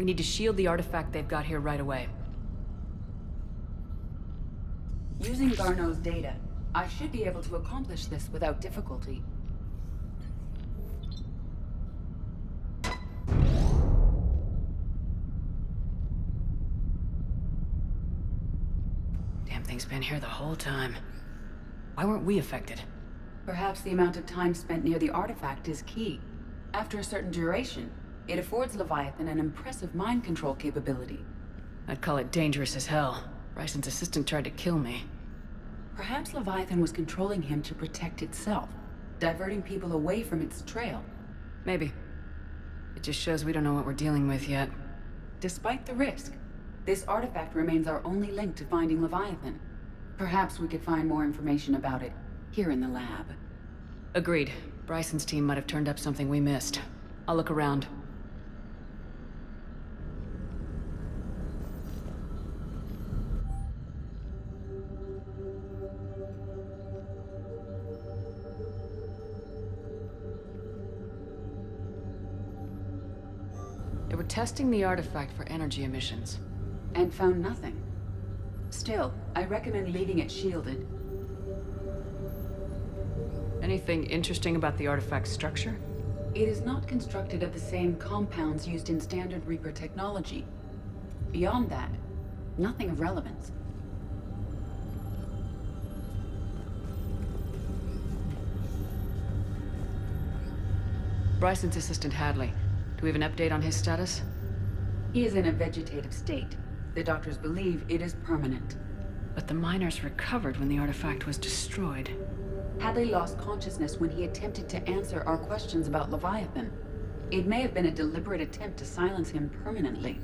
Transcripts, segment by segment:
We need to shield the artifact they've got here right away. Using Garneau's data, I should be able to accomplish this without difficulty. Damn thing's been here the whole time. Why weren't we affected? Perhaps the amount of time spent near the artifact is key. After a certain duration, it affords Leviathan an impressive mind control capability. I'd call it dangerous as hell. Bryson's assistant tried to kill me. Perhaps Leviathan was controlling him to protect itself, diverting people away from its trail. Maybe. It just shows we don't know what we're dealing with yet. Despite the risk, this artifact remains our only link to finding Leviathan. Perhaps we could find more information about it here in the lab. Agreed. Bryson's team might have turned up something we missed. I'll look around. They were testing the artifact for energy emissions. And found nothing. Still, I recommend leaving it shielded. Anything interesting about the artifact's structure? It is not constructed of the same compounds used in standard Reaper technology. Beyond that, nothing of relevance. Bryson's assistant Hadley. Do we have an update on his status? He is in a vegetative state. The doctors believe it is permanent. But the miners recovered when the artifact was destroyed. Hadley lost consciousness when he attempted to answer our questions about Leviathan. It may have been a deliberate attempt to silence him permanently.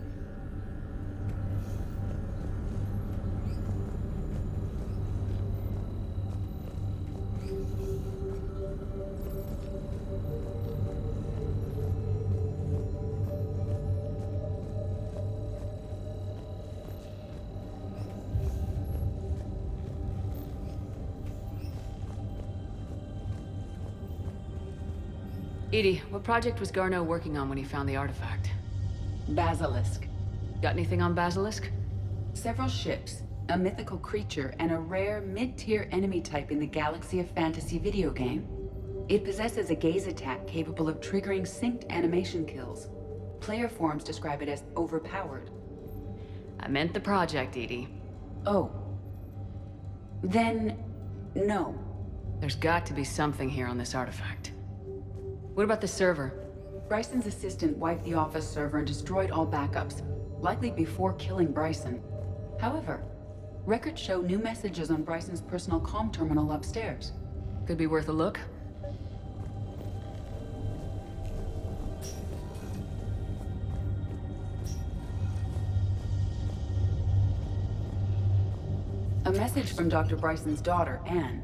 Edie, what project was Garneau working on when he found the artifact? Basilisk. Got anything on Basilisk? Several ships, a mythical creature, and a rare mid-tier enemy type in the Galaxy of Fantasy video game. It possesses a gaze attack capable of triggering synced animation kills. Player forums describe it as overpowered. I meant the project, Edie. Oh. Then, no. There's got to be something here on this artifact. What about the server? Bryson's assistant wiped the office server and destroyed all backups, likely before killing Bryson. However, records show new messages on Bryson's personal comm terminal upstairs. Could be worth a look. A message from Dr. Bryson's daughter, Anne.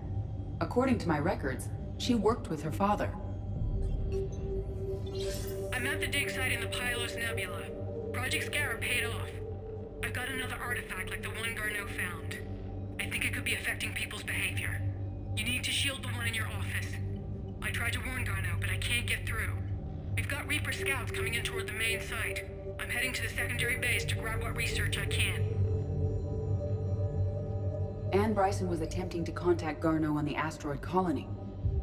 According to my records, she worked with her father. I'm at the dig site in the Pylos Nebula. Project Scarab paid off. I've got another artifact like the one Garneau found. I think it could be affecting people's behavior. You need to shield the one in your office. I tried to warn Garneau, but I can't get through. We've got Reaper scouts coming in toward the main site. I'm heading to the secondary base to grab what research I can. Anne Bryson was attempting to contact Garneau on the asteroid colony.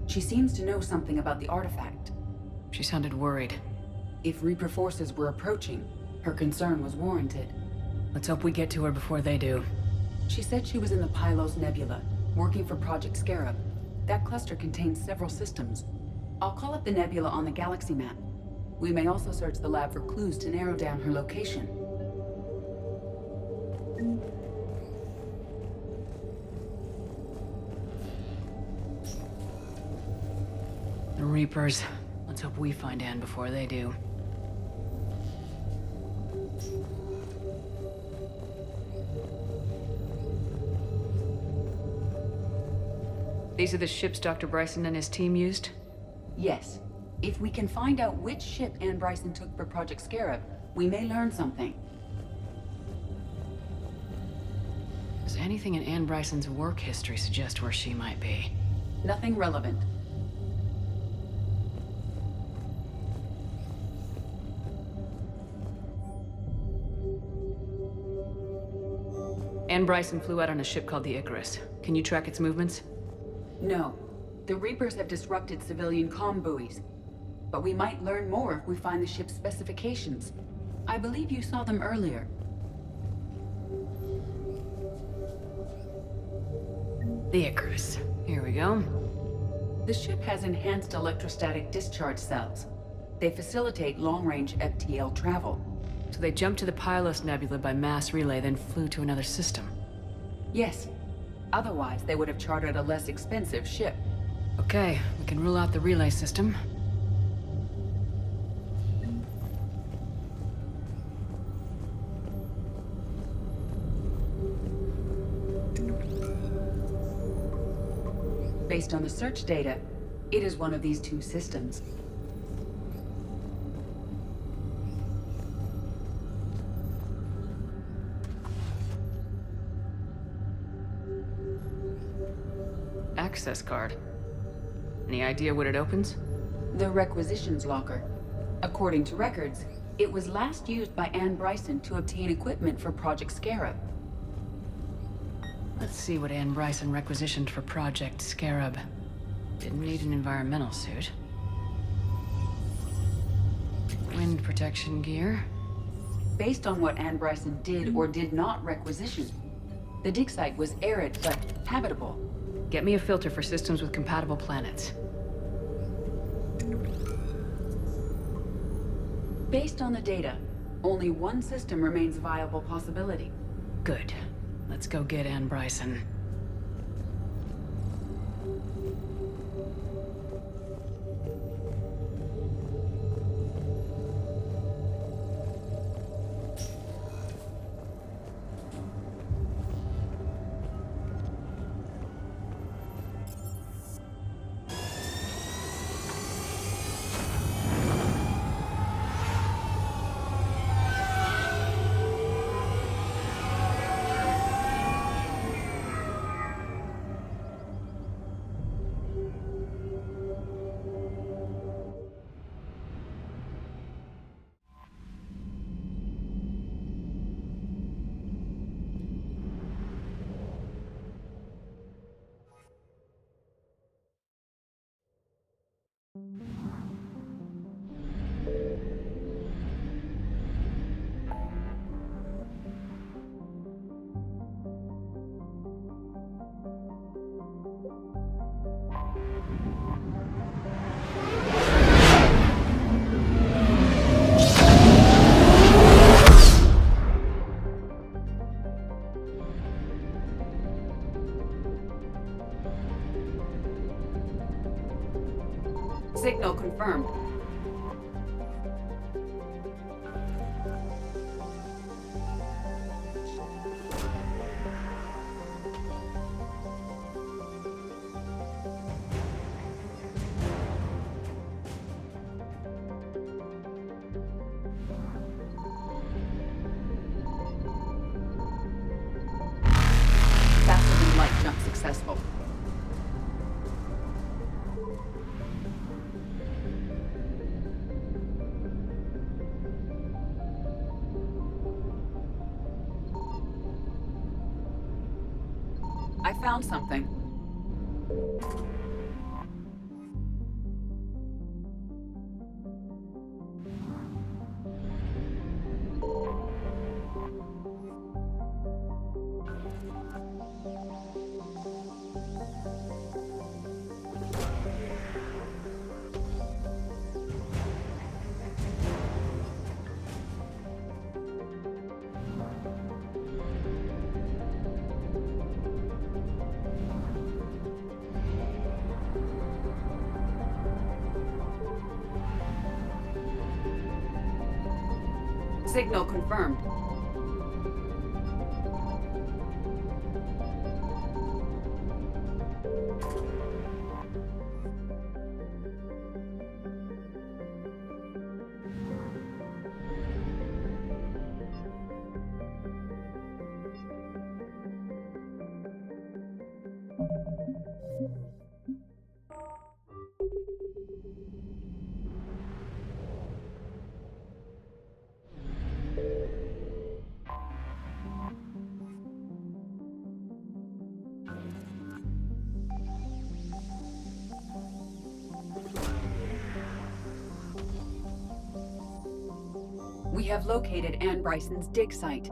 She seems to know something about the artifact. She sounded worried. If Reaper forces were approaching, her concern was warranted. Let's hope we get to her before they do. She said she was in the Pylos Nebula, working for Project Scarab. That cluster contains several systems. I'll call up the nebula on the galaxy map. We may also search the lab for clues to narrow down her location. The Reapers. Let's hope we find Anne before they do. These are the ships Dr. Bryson and his team used? Yes. If we can find out which ship Anne Bryson took for Project Scarab, we may learn something. Does anything in Anne Bryson's work history suggest where she might be? Nothing relevant. Ann Bryson flew out on a ship called the Icarus. Can you track its movements? No. The Reapers have disrupted civilian comm buoys. But we might learn more if we find the ship's specifications. I believe you saw them earlier. The Icarus. Here we go. The ship has enhanced electrostatic discharge cells. They facilitate long-range FTL travel. So they jumped to the Pylos Nebula by mass relay, then flew to another system. Yes. Otherwise, they would have chartered a less expensive ship. Okay, we can rule out the relay system. Based on the search data, it is one of these two systems. Access card. Any idea what it opens? The requisitions locker. According to records, it was last used by Ann Bryson to obtain equipment for Project Scarab. Let's see what Ann Bryson requisitioned for Project Scarab. Didn't need an environmental suit. Wind protection gear. Based on what Ann Bryson did or did not requisition, the dig site was arid but habitable. Get me a filter for systems with compatible planets. Based on the data, only one system remains a viable possibility. Good. Let's go get Ann Bryson. Signal confirmed. Faster than light jump successful. I found something. Signal confirmed. have located Anne Bryson's dig site.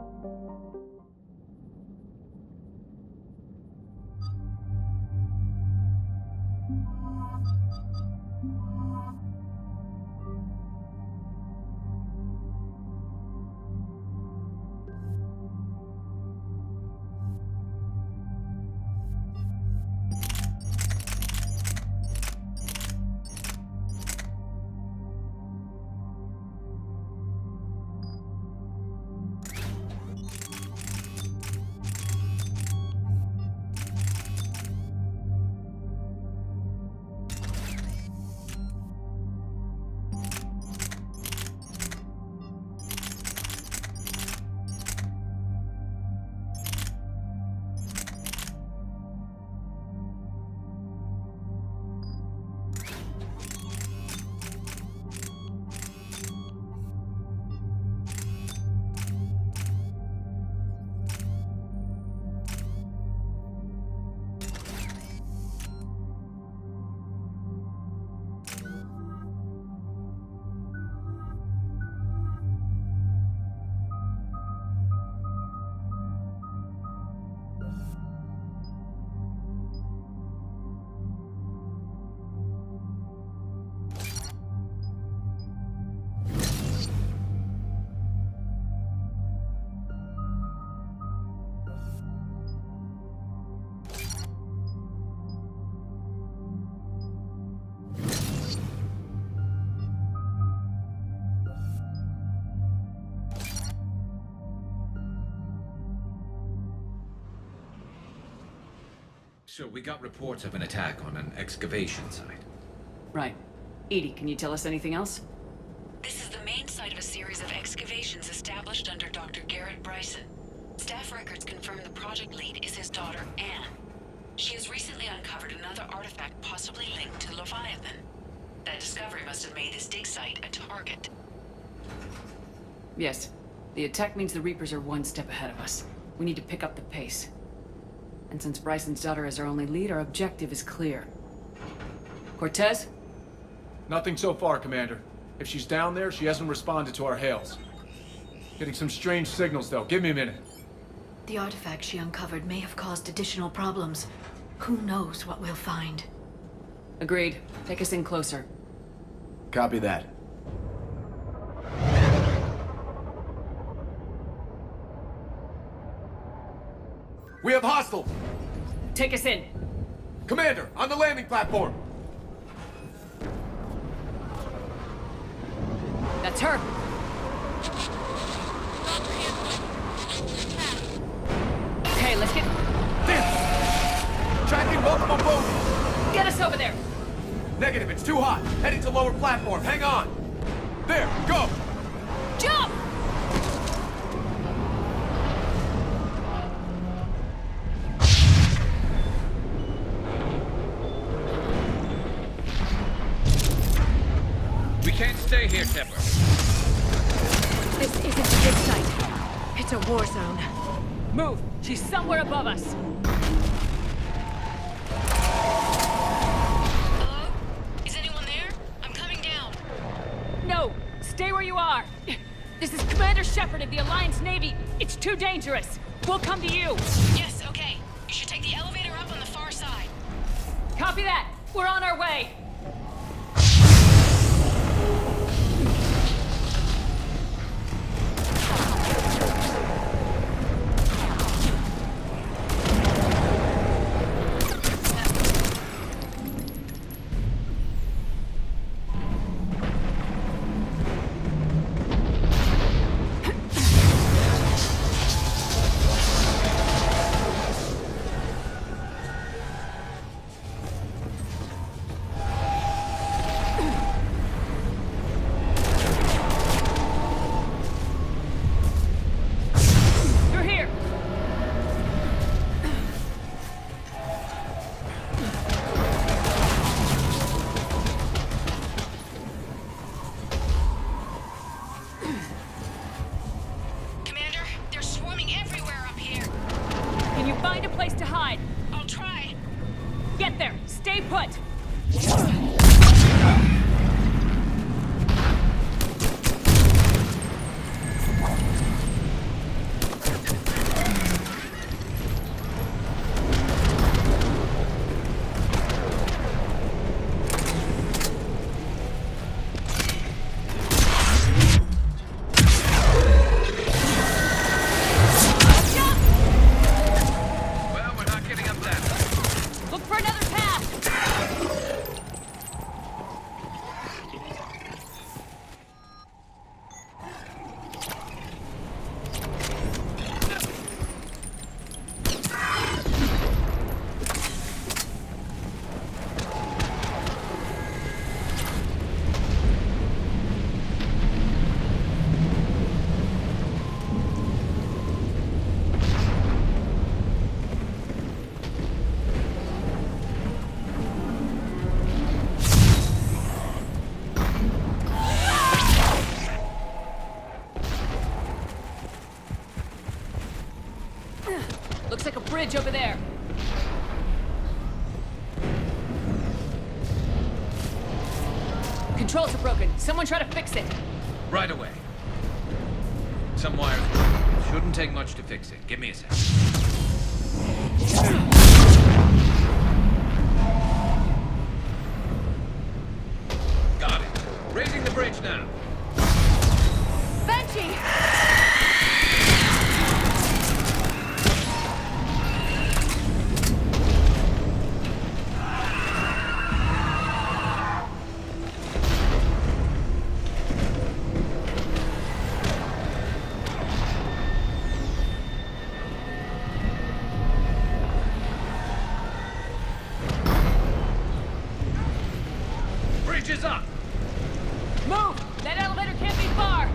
So we got reports of an attack on an excavation site. Right. Edie, can you tell us anything else? This is the main site of a series of excavations established under Dr. Garrett Bryson. Staff records confirm the project lead is his daughter, Anne. She has recently uncovered another artifact possibly linked to Leviathan. That discovery must have made this dig site a target. Yes. The attack means the Reapers are one step ahead of us. We need to pick up the pace. And since Bryson's daughter is our only lead, our objective is clear. Cortez? Nothing so far, Commander. If she's down there, she hasn't responded to our hails. Getting some strange signals, though. Give me a minute. The artifact she uncovered may have caused additional problems. Who knows what we'll find? Agreed. Take us in closer. Copy that. We have hostile! Take us in! Commander, on the landing platform! That's her! Okay, let's get... Damn! Tracking multiple bogies! Get us over there! Negative, it's too hot. Heading to lower platform. Hang on! There, go! Jump! We can't stay here, Tipper. This isn't a dig site. It's a war zone. Move! She's somewhere above us! Hello? Is anyone there? I'm coming down. No! Stay where you are! This is Commander Shepard of the Alliance Navy! It's too dangerous! We'll come to you! Yes, okay. You should take the elevator up on the far side. Copy that! We're on our way! bridge over there. Controls are broken. Someone try to fix it. Right away. Some wires. Shouldn't take much to fix it. Give me a sec. Got it. Raising the bridge now. Banshee! Bridge is up. Move! That elevator can't be far!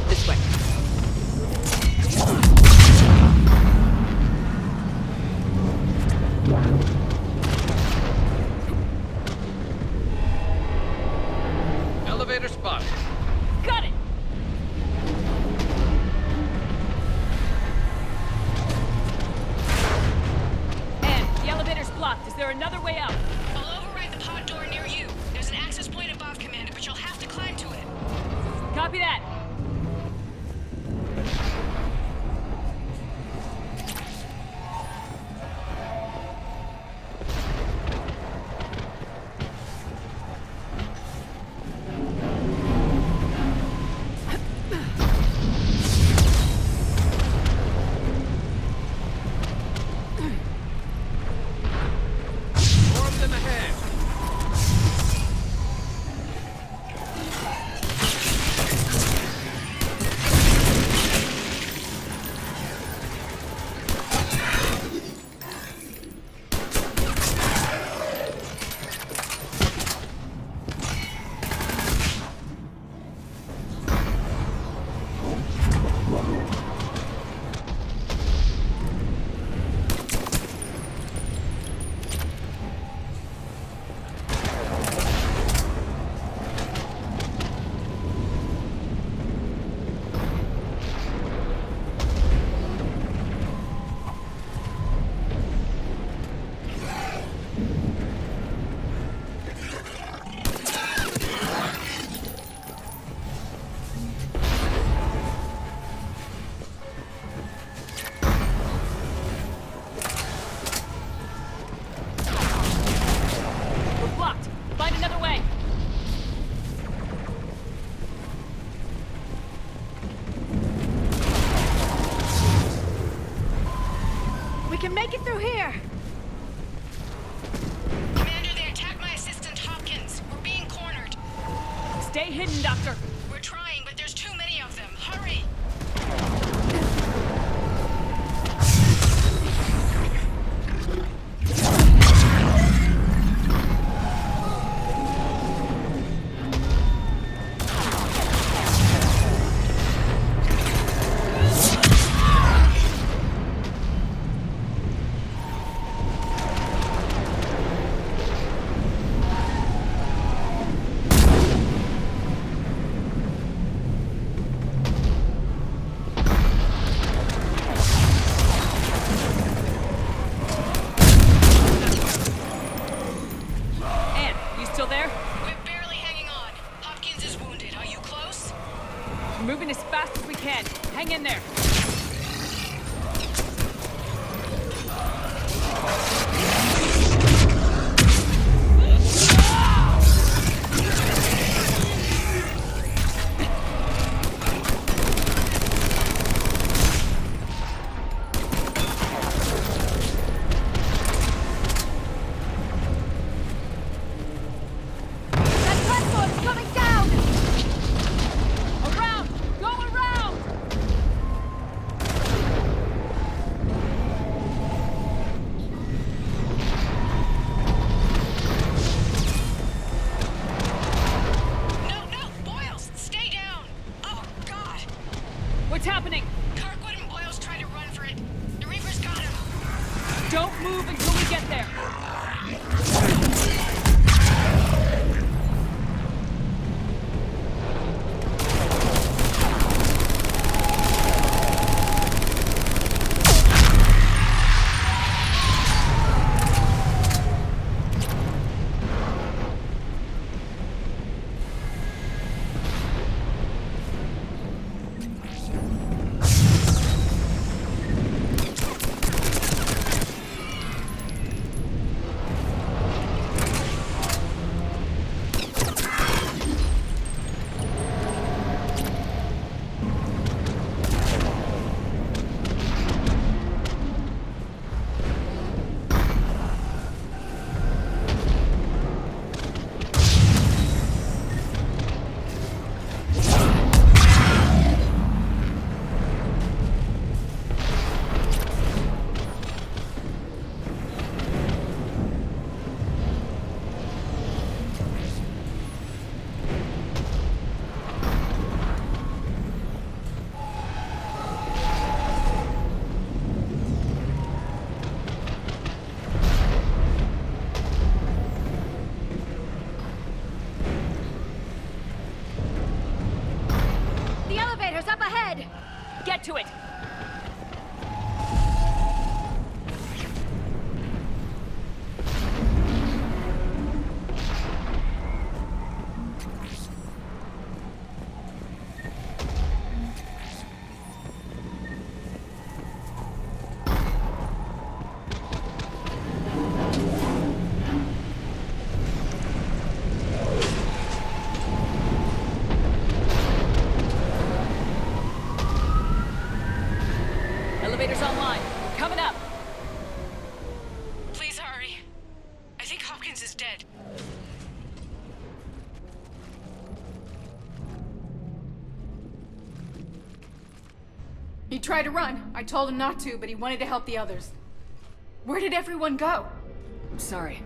This way. Elevator spotted. Got it! And the elevator's blocked. Is there another way out? I'll override the pod door near you. There's an access point above, Commander, but you'll have to climb to it. Copy that. More of them ahead. We're blocked. Find another way. We can make it through here! Commander, they attacked my assistant, Hopkins. We're being cornered. Stay hidden, Doctor. We're trying, but there's too many of them. Hurry! Ann, you still there? We're barely hanging on. Hopkins is wounded. Are you close? We're moving as fast as we can. Hang in there. That platform's coming down! Around! Go around! Don't move until we get there! Get to it! Elevator's online. Coming up. Please hurry. I think Hopkins is dead. He tried to run. I told him not to, but he wanted to help the others. Where did everyone go? I'm sorry.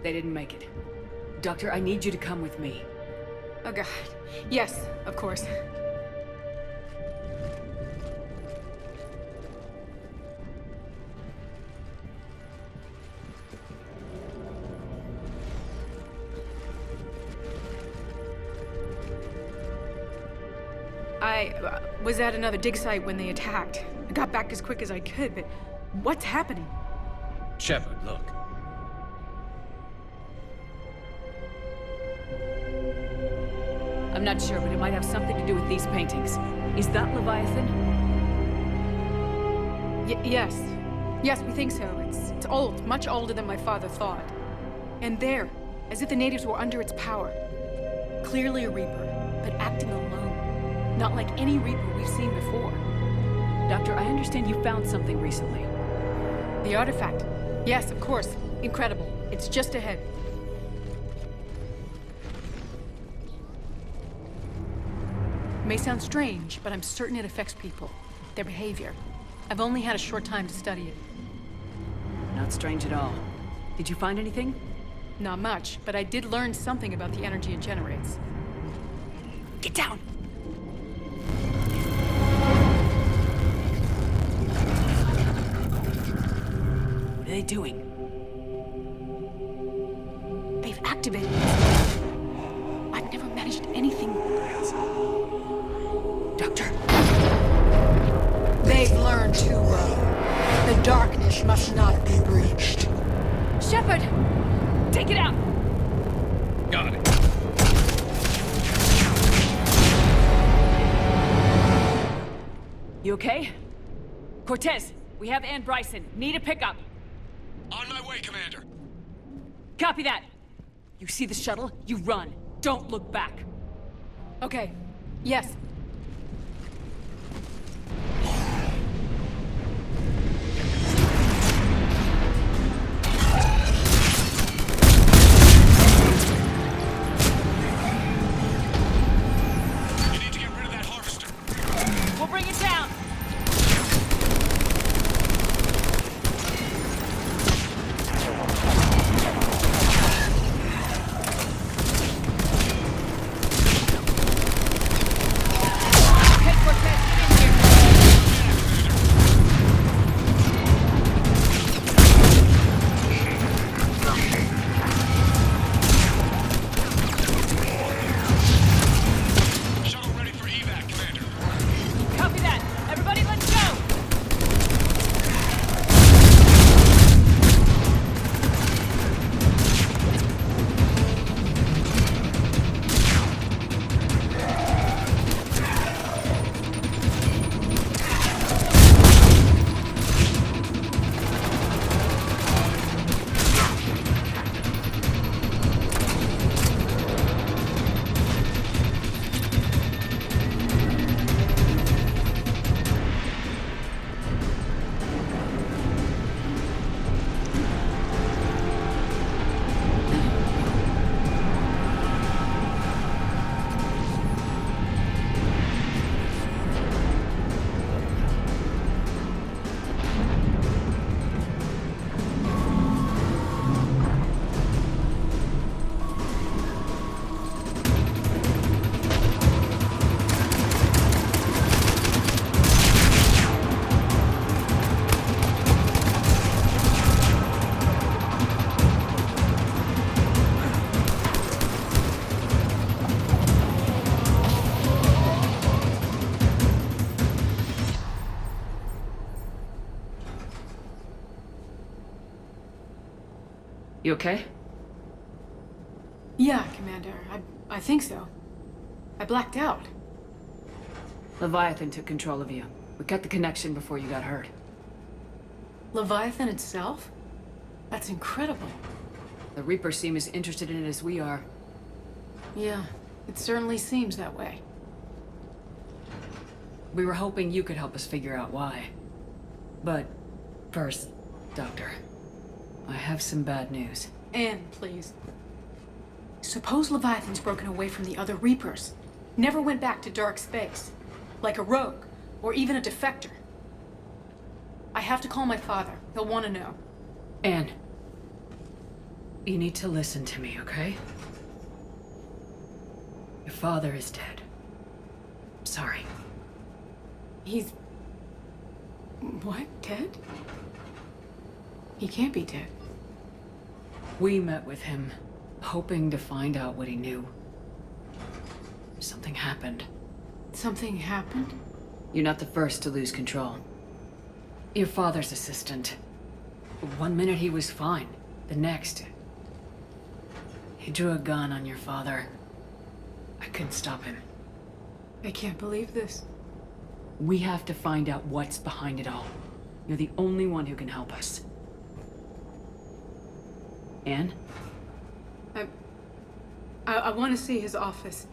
They didn't make it. Doctor, I need you to come with me. Oh god. Yes, of course. I was at another dig site when they attacked. I got back as quick as I could, but what's happening? Shepard, look. I'm not sure, but it might have something to do with these paintings. Is that Leviathan? Yes. Yes, we think so. It's old, much older than my father thought. And there, as if the natives were under its power. Clearly a Reaper, but acting alone. Not like any Reaper we've seen before. Doctor, I understand you found something recently. The artifact. Yes, of course. Incredible. It's just ahead. May sound strange, but I'm certain it affects people. Their behavior. I've only had a short time to study it. Not strange at all. Did you find anything? Not much, but I did learn something about the energy it generates. Get down! What are they doing? They've activated it. I've never managed anything. Doctor! They've learned too well. The darkness must not be breached. Shepard! Take it out! Got it. You okay? Cortez, we have Ann Bryson. Need a pickup. On my way, Commander. Copy that. You see the shuttle? You run. Don't look back. Okay. Yes. You need to get rid of that harvester. We'll bring it down. You okay? Yeah, Commander. I think so. I blacked out. Leviathan took control of you. We cut the connection before you got hurt. Leviathan itself? That's incredible. The Reapers seem as interested in it as we are. Yeah, it certainly seems that way. We were hoping you could help us figure out why. But first, Doctor, I have some bad news. Anne, please. Suppose Leviathan's broken away from the other Reapers. Never went back to dark space. Like a rogue, or even a defector. I have to call my father. He'll want to know. Anne, you need to listen to me, okay? Your father is dead. Sorry. He's... What? Dead? He can't be dead. We met with him, hoping to find out what he knew. Something happened. Something happened? You're not the first to lose control. Your father's assistant. One minute he was fine. The next... he drew a gun on your father. I couldn't stop him. I can't believe this. We have to find out what's behind it all. You're the only one who can help us. Anne? I want to see his office.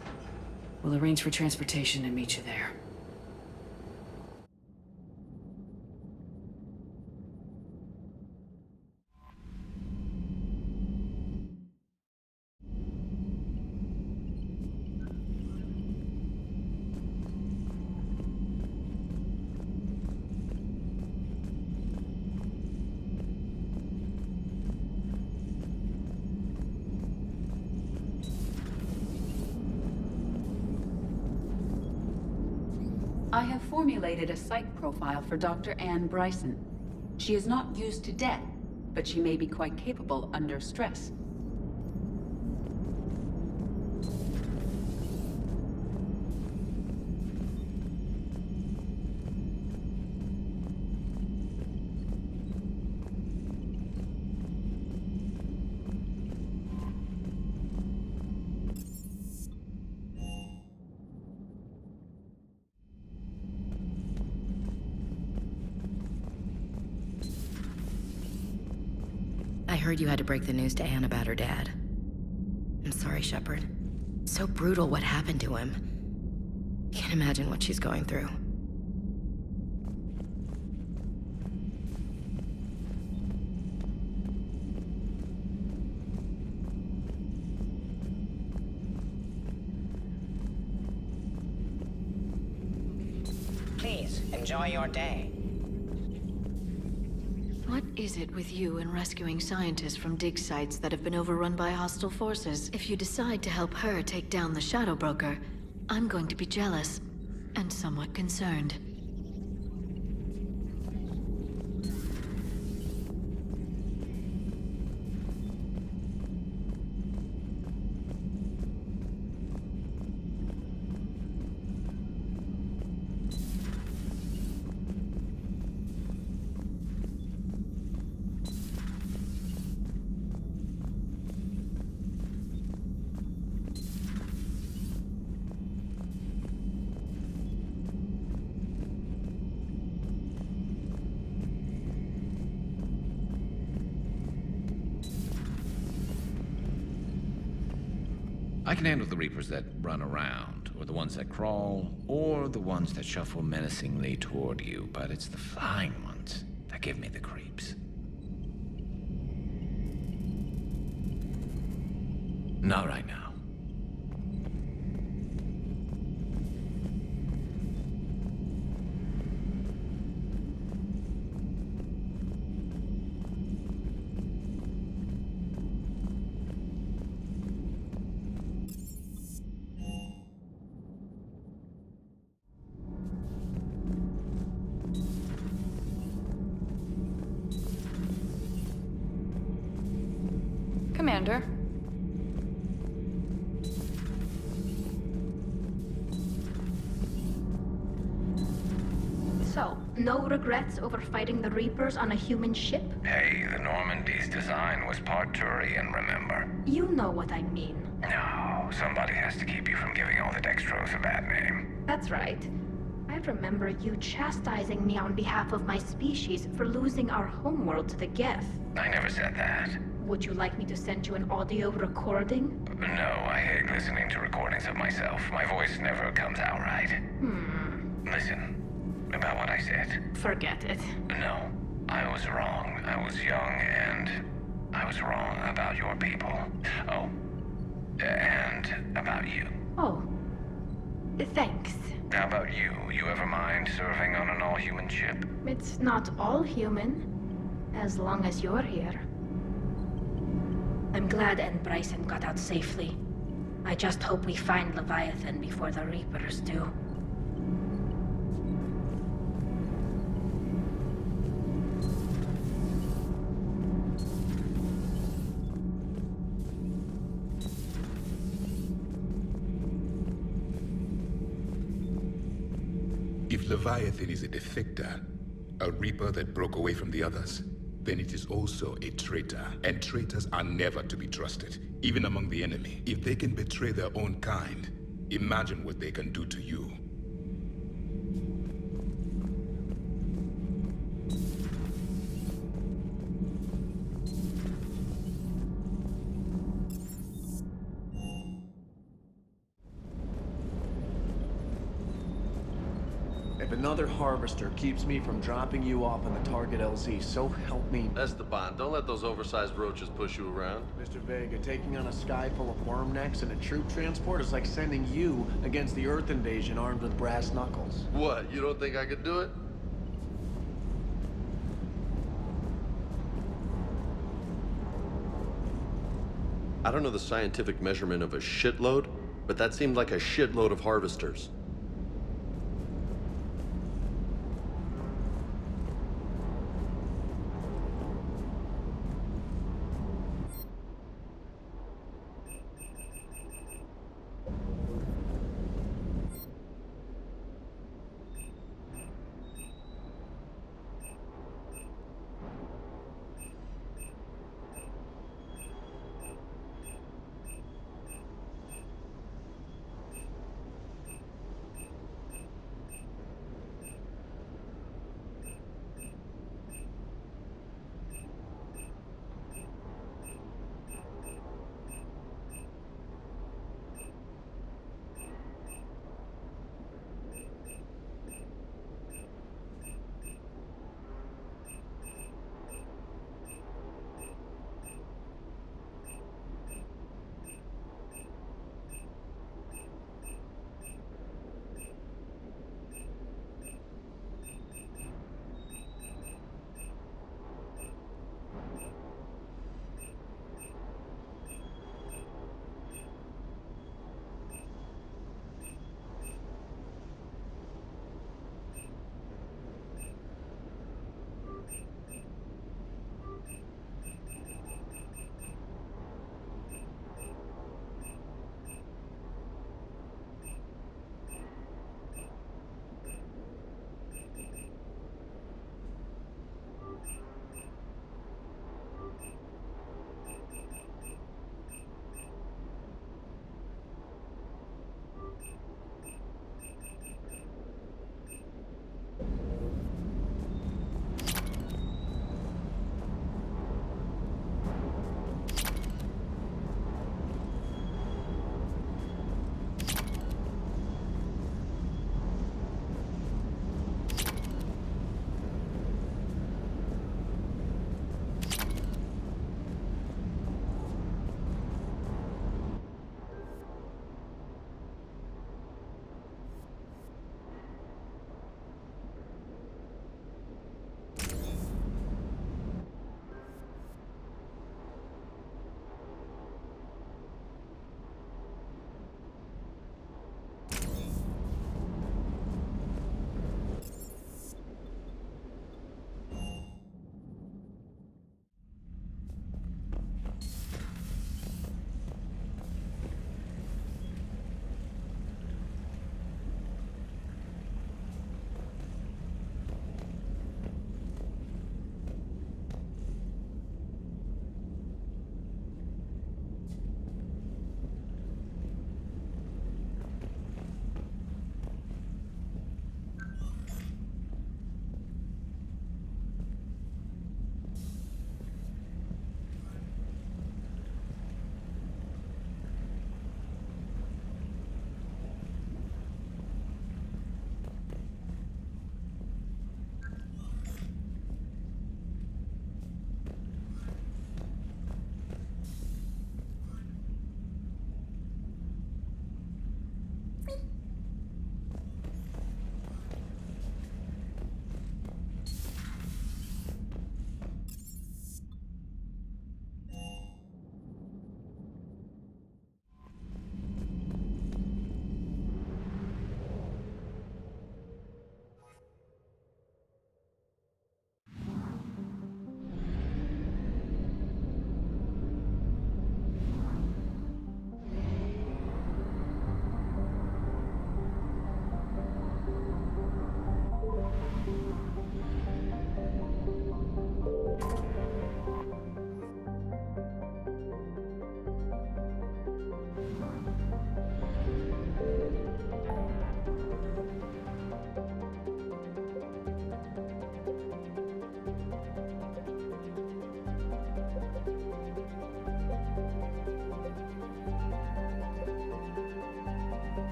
We'll arrange for transportation and meet you there. I have formulated a psych profile for Dr. Ann Bryson. She is not used to death, but she may be quite capable under stress. I heard you had to break the news to Anne about her dad. I'm sorry, Shepard. So brutal what happened to him. Can't imagine what she's going through. Please, enjoy your day. What is it with you and rescuing scientists from dig sites that have been overrun by hostile forces? If you decide to help her take down the Shadow Broker, I'm going to be jealous and somewhat concerned. I can handle the Reapers that run around, or the ones that crawl, or the ones that shuffle menacingly toward you, but it's the flying ones that give me the creeps. Not right now. Commander. So, no regrets over fighting the Reapers on a human ship? Hey, the Normandy's design was part Turian, remember? You know what I mean. No, somebody has to keep you from giving all the Dextros a bad name. That's right. I remember you chastising me on behalf of my species for losing our homeworld to the Geth. I never said that. Would you like me to send you an audio recording? No, I hate listening to recordings of myself. My voice never comes out right. Listen, about what I said. Forget it. No, I was wrong. I was young and I was wrong about your people. Oh, and about you. Oh. Thanks. How about you? You ever mind serving on an all-human ship? It's not all human, as long as you're here. I'm glad Bryson got out safely. I just hope we find Leviathan before the Reapers do. If Leviathan is a defector, a Reaper that broke away from the others, then it is also a traitor. And traitors are never to be trusted, even among the enemy. If they can betray their own kind, imagine what they can do to you. If another harvester keeps me from dropping you off on the target LZ, so help me. Esteban, don't let those oversized roaches push you around. Mr. Vega, taking on a sky full of worm necks and a troop transport is like sending you against the Earth invasion armed with brass knuckles. What, you don't think I could do it? I don't know the scientific measurement of a shitload, but that seemed like a shitload of harvesters.